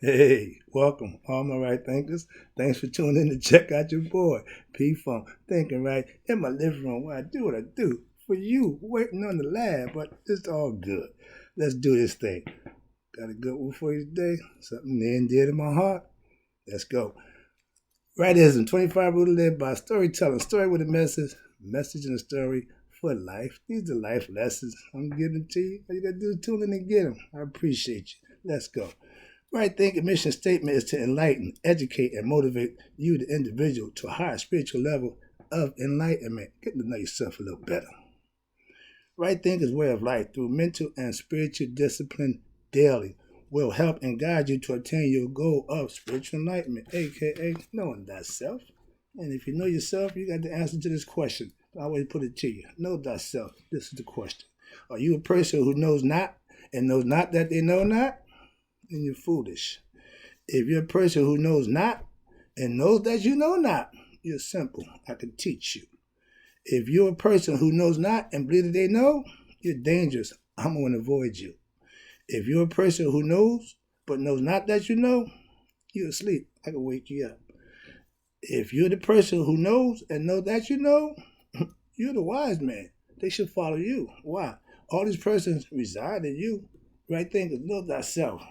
Hey, welcome, all my right thinkers. Thanks for tuning in to check out your boy, P Funk, thinking right in my living room where I do what I do for you, waiting on the lab, but it's all good. Let's do this thing. Got a good one for you today, something near and dear to my heart. Let's go. Rightism, 25 rule to live by storytelling, story with a message and a story for life. These are life lessons I'm giving to you. All you gotta do is tune in and get them. I appreciate you. Let's go. Right thinking mission statement is to enlighten, educate, and motivate you, the individual, to a higher spiritual level of enlightenment. Get to know yourself a little better. Right thinking's way of life through mental and spiritual discipline daily will help and guide you to attain your goal of spiritual enlightenment, aka knowing thyself. And if you know yourself, you got the answer to this question. I always put it to you. Know thyself. This is the question. Are you a person who knows not and knows not that they know not? Then you're foolish. If you're a person who knows not and knows that you know not, you're simple. I can teach you. If you're a person who knows not and believes that they know, you're dangerous. I'm going to avoid you. If you're a person who knows but knows not that you know, you're asleep. I can wake you up. If you're the person who knows and knows that you know, you're the wise man. They should follow you. Why? All these persons reside in you. Right thing is know thyself.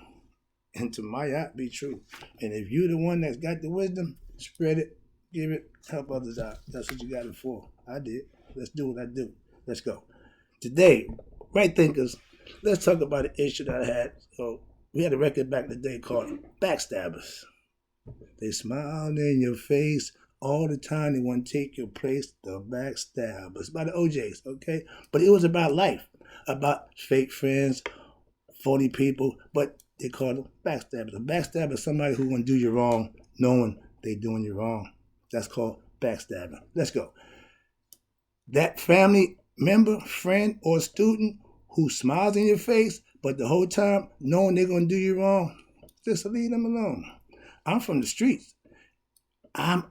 And to my art be true. And if you're the one that's got the wisdom, spread it, give it, help others out. That's what you got it for. I did. Let's do what I do. Let's go. Today, right thinkers, let's talk about an issue that I had. So we had a record back in the day called Backstabbers. They smiled in your face all the time. They want to take your place. The Backstabbers. By the OJs, okay? But it was about life, about fake friends, phony people, but they call them backstabbers. A backstabber is somebody who want to do you wrong, knowing they doing you wrong. That's called backstabbing. Let's go. That family member, friend, or student who smiles in your face, but the whole time knowing they're going to do you wrong, just leave them alone. I'm from the streets. I'm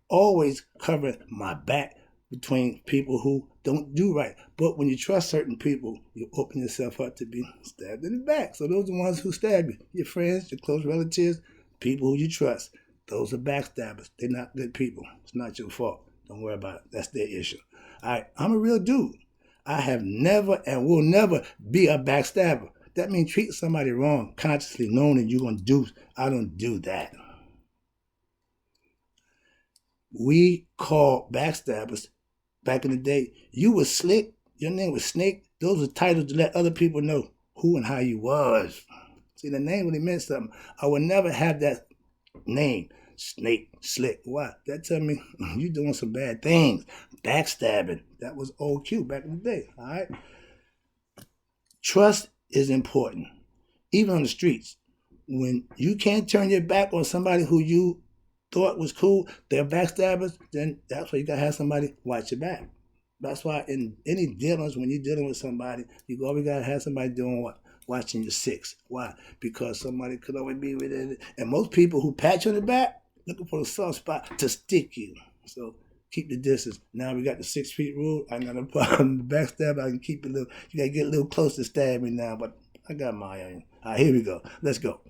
always covering my back between people who don't do right. But when you trust certain people, you open yourself up to be stabbed in the back. So those are the ones who stab you. Your friends, your close relatives, people who you trust. Those are backstabbers. They're not good people. It's not your fault. Don't worry about it. That's their issue. All right, I'm a real dude. I have never and will never be a backstabber. That means treat somebody wrong, consciously knowing that you're going to do. I don't do that. We call backstabbers back in the day. You was slick. Your name was Snake. Those were titles to let other people know who and how you was. See, the name really meant something. I would never have that name, Snake, Slick. Why? That tell me you doing some bad things. Backstabbing. That was old Q back in the day. All right. Trust is important, even on the streets. When you can't turn your back on somebody who you thought was cool, they're backstabbers, then that's why you gotta have somebody watch your back. That's why in any dealings, when you're dealing with somebody, you always gotta have somebody doing what? Watching your six. Why? Because somebody could always be with it. And most people who pat you on the back, looking for a soft spot to stick you. So keep the distance. Now we got the 6 feet rule. I got a problem. Backstab, I can keep it a little. You gotta get a little close to stab me now, but I got my own. All right, here we go. Let's go.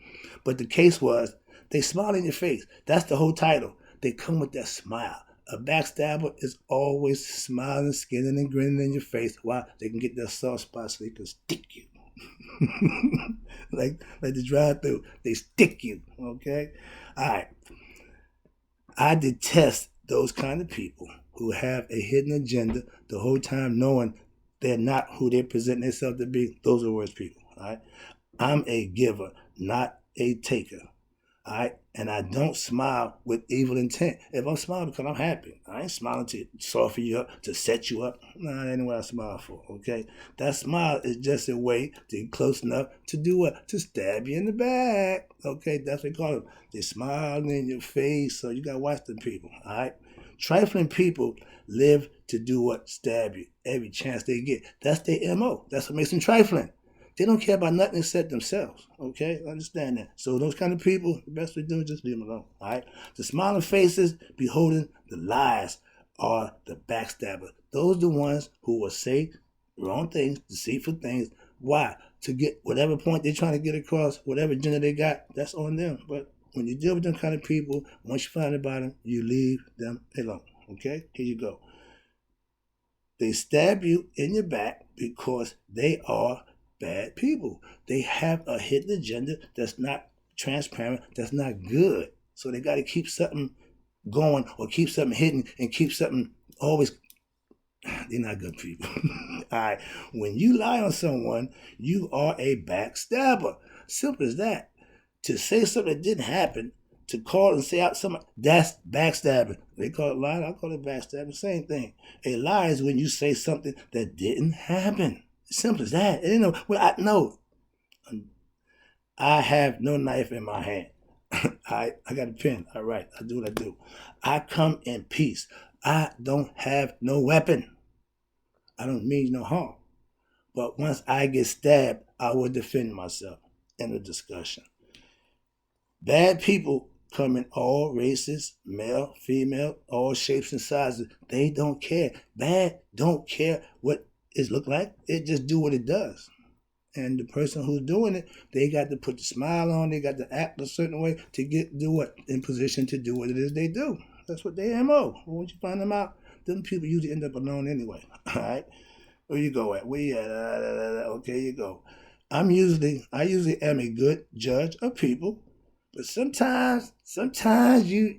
But the case was, they smile in your face. That's the whole title. They come with that smile. A backstabber is always smiling, skinning, and grinning in your face. Why? They can get that soft spot so they can stick you. like the drive-through, they stick you. Okay? All right. I detest those kind of people who have a hidden agenda the whole time knowing they're not who they present themselves to be. Those are the worst people. All right? I'm a giver, not a taker. All right, and I don't smile with evil intent. If I'm smiling because I'm happy, I ain't smiling to soften you up, to set you up. Nah, that ain't what I smile for, okay? That smile is just a way to get close enough to do what? To stab you in the back, okay? That's what they call it. They smiling in your face, so you got to watch them people, all right? Trifling people live to do what? Stab you every chance they get. That's their MO. That's what makes them trifling. They don't care about nothing except themselves. Okay? Understand that. So those kind of people, the best we do is just leave them alone. All right? The smiling faces beholding the lies are the backstabbers. Those are the ones who will say wrong things, deceitful things. Why? to get whatever point they're trying to get across, whatever agenda they got, that's on them. But when you deal with them kind of people, once you find about them, you leave them alone. Okay? Here you go. They stab you in your back because they are bad people. They have a hidden agenda that's not transparent, that's not good. So they got to keep something going or keep something hidden and keep something always. They're not good people. All right. When you lie on someone, you are a backstabber. Simple as that. To say something that didn't happen, to call and say out something, that's backstabbing. They call it lying, I call it backstabbing. Same thing. A lie is when you say something that didn't happen. Simple as that. I have no knife in my hand. I got a pen. All right. I do what I do. I come in peace. I don't have no weapon. I don't mean no harm. But once I get stabbed, I will defend myself in the discussion. Bad people come in all races, male, female, all shapes and sizes. They don't care. Bad don't care what it look like. It just do what it does. And the person who's doing it, they got to put the smile on. They got to act a certain way to do what? In position to do what it is they do. That's what they MO. Once you find them out, them people usually end up alone anyway. All right? Where you go at? Where you at? Okay, you go. I usually am a good judge of people, but sometimes you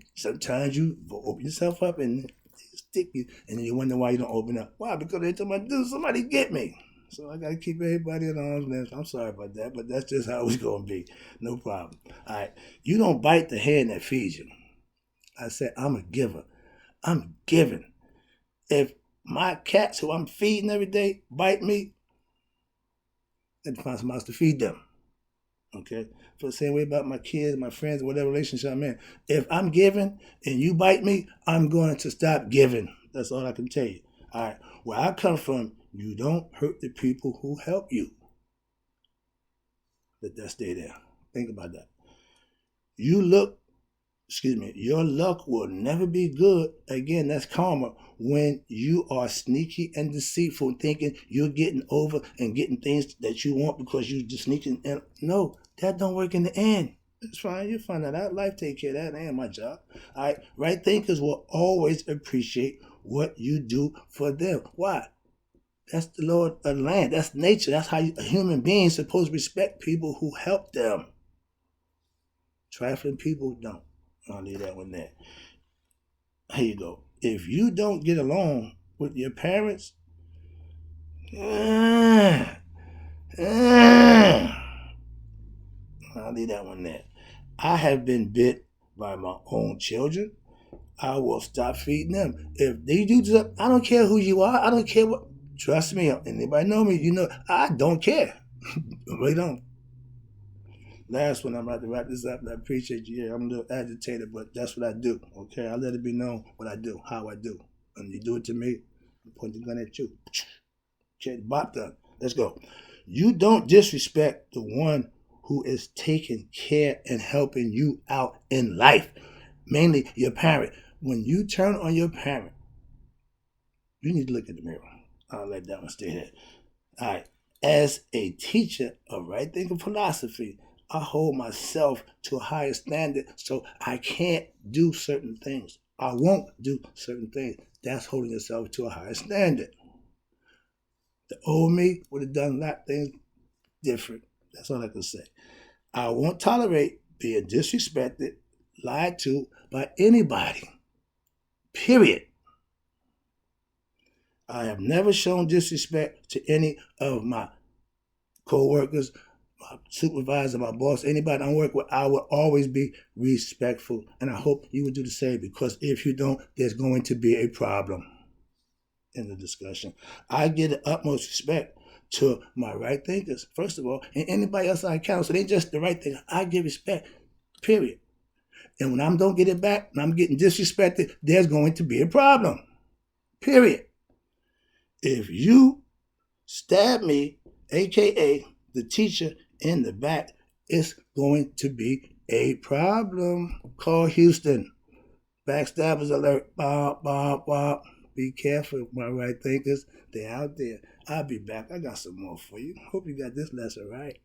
open yourself up and stick you, and then you wonder why you don't open up. Why? Because they told me, dude, somebody get me. So I gotta keep everybody at arm's length. I'm sorry about that, but that's just how it's gonna be. No problem. All right. You don't bite the hand that feeds you. I said, I'm a giver. I'm giving. If my cats who I'm feeding every day bite me, I have to find somebody else to feed them. Okay? For the same way about my kids, my friends, whatever relationship I'm in. If I'm giving and you bite me, I'm going to stop giving. That's all I can tell you. All right. Where I come from, you don't hurt the people who help you. Let that stay there. Think about that. Your luck will never be good. Again, that's karma. When you are sneaky and deceitful, thinking you're getting over and getting things that you want because you're just sneaking in. No, that don't work in the end. It's fine. You'll find that out. Life take care of that. That ain't my job. All right. Right thinkers will always appreciate what you do for them. Why? That's the Lord of the land. That's nature. That's how a human being is supposed to respect people who help them. Trifling people don't. I'll leave that one there. Here you go. If you don't get along with your parents, I'll leave that one there. I have been bit by my own children. I will stop feeding them. If they do something, I don't care who you are. I don't care what. Trust me. Anybody know me, you know, I don't care. I really don't. Last one, I'm about to wrap this up, and I appreciate you. I'm a little agitated, but that's what I do, okay? I let it be known what I do, how I do. And you do it to me, I point the gun at you. Okay, bop done. Let's go. You don't disrespect the one who is taking care and helping you out in life, mainly your parent. When you turn on your parent, you need to look in the mirror. I'll let that one stay there. All right. As a teacher of right thinking philosophy, I hold myself to a higher standard, so I can't do certain things. I won't do certain things. That's holding yourself to a higher standard. The old me would have done a lot of things different. That's all I can say. I won't tolerate being disrespected, lied to by anybody. Period. I have never shown disrespect to any of my co-workers, my supervisor, my boss, anybody I work with. I will always be respectful, and I hope you would do the same, because if you don't, there's going to be a problem in the discussion. I give the utmost respect to my right thinkers, first of all, and anybody else I encounter. So they just the right thing. I give respect, period. And when I don't get it back and I'm getting disrespected, there's going to be a problem, period. If you stab me, aka the teacher, in the back, it's going to be a problem. Call Houston. Backstabbers alert. Bop, bop, bop. Be careful, my right thinkers. They're out there. I'll be back. I got some more for you. Hope you got this lesson right.